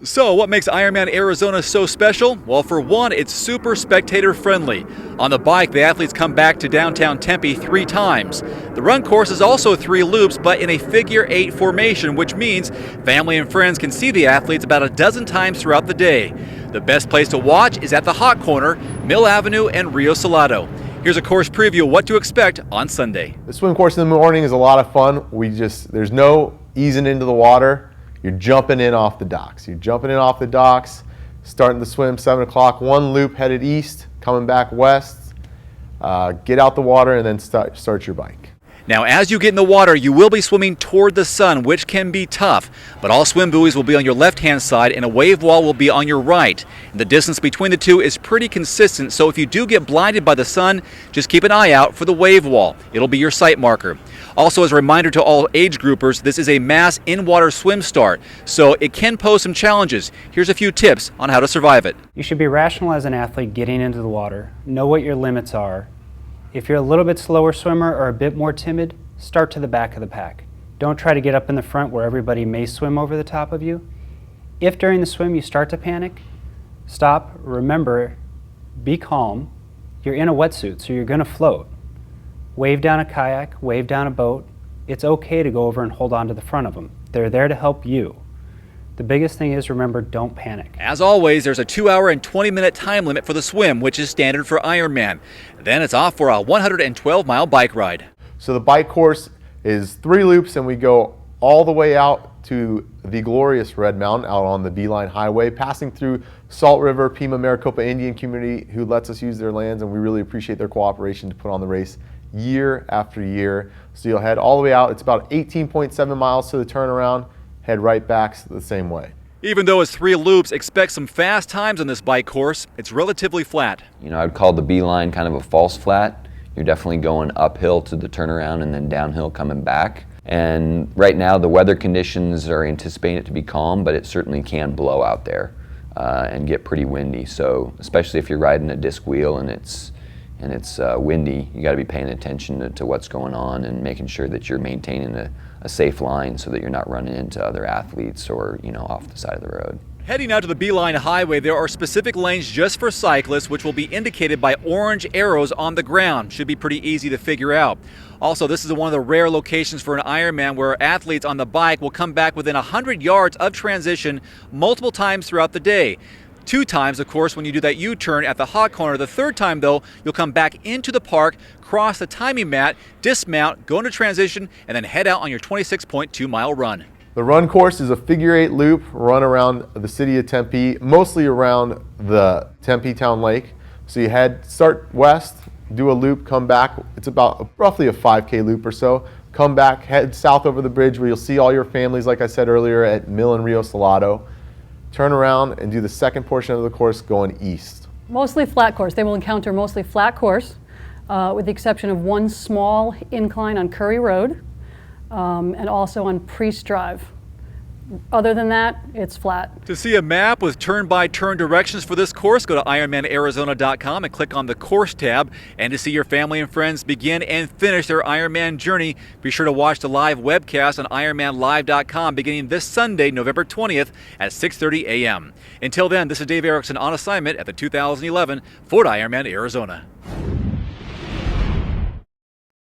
So what makes Ironman Arizona so special? Well, for one, it's super spectator friendly. On the bike, the athletes come back to downtown Tempe 3 times. The run course is also 3 loops, but in a figure 8 formation, which means family and friends can see the athletes about a dozen times throughout the day. The best place to watch is at the Hot Corner, Mill Avenue and Rio Salado. Here's a course preview of what to expect on Sunday. The swim course in the morning is a lot of fun. There's no easing into the water. You're jumping in off the docks. Starting the swim 7 o'clock, 1 loop headed east, coming back west, get out the water and then start your bike. Now, as you get in the water, you will be swimming toward the sun, which can be tough, but all swim buoys will be on your left-hand side and a wave wall will be on your right. And the distance between the two is pretty consistent, so if you do get blinded by the sun, just keep an eye out for the wave wall. It'll be your sight marker. Also, as a reminder to all age groupers, this is a mass in-water swim start, so it can pose some challenges. Here's a few tips on how to survive it. You should be rational as an athlete getting into the water. Know what your limits are. If you're a little bit slower swimmer or a bit more timid, start to the back of the pack. Don't try to get up in the front where everybody may swim over the top of you. If during the swim you start to panic, stop, remember, be calm. You're in a wetsuit, so you're going to float. Wave down a kayak, wave down a boat. It's okay to go over and hold on to the front of them. They're there to help you. The biggest thing is, remember, don't panic. As always, there's a 2-hour and 20-minute time limit for the swim, which is standard for Ironman. Then it's off for a 112-mile bike ride. So the bike course is 3 loops and we go all the way out to the glorious Red Mountain out on the Beeline Highway, passing through Salt River, Pima Maricopa Indian community who lets us use their lands, and we really appreciate their cooperation to put on the race year after year. So you'll head all the way out. It's about 18.7 miles to the turnaround. Head right back the same way. Even though it's 3 loops, expect some fast times on this bike course. It's relatively flat. You know, I'd call the Beeline kind of a false flat. You're definitely going uphill to the turnaround and then downhill coming back. And right now the weather conditions are anticipating it to be calm, but it certainly can blow out there and get pretty windy. So especially if you're riding a disc wheel and it's windy, you got to be paying attention to what's going on and making sure that you're maintaining a safe line so that you're not running into other athletes or, you know, off the side of the road. Heading out to the Beeline Highway, there are specific lanes just for cyclists, which will be indicated by orange arrows on the ground. Should be pretty easy to figure out. Also, this is one of the rare locations for an Ironman where athletes on the bike will come back within 100 yards of transition multiple times throughout the day. 2 times, of course, when you do that U-turn at the Hot Corner. The 3rd time, though, you'll come back into the park, cross the timing mat, dismount, go into transition, and then head out on your 26.2-mile run. The run course is a figure 8 loop run around the city of Tempe, mostly around the Tempe Town Lake. So you start west, do a loop, come back. It's about roughly a 5K loop or so. Come back, head south over the bridge where you'll see all your families, like I said earlier, at Mill and Rio Salado. Turn around and do the second portion of the course going east. Mostly flat course. They will encounter mostly flat course, with the exception of 1 small incline on Curry Road, and also on Priest Drive. Other than that, it's flat. To see a map with turn-by-turn directions for this course, go to IronmanArizona.com and click on the Course tab. And to see your family and friends begin and finish their Ironman journey, be sure to watch the live webcast on IronmanLive.com beginning this Sunday, November 20th at 6:30 a.m. Until then, this is Dave Erickson on assignment at the 2011 Fort Ironman Arizona.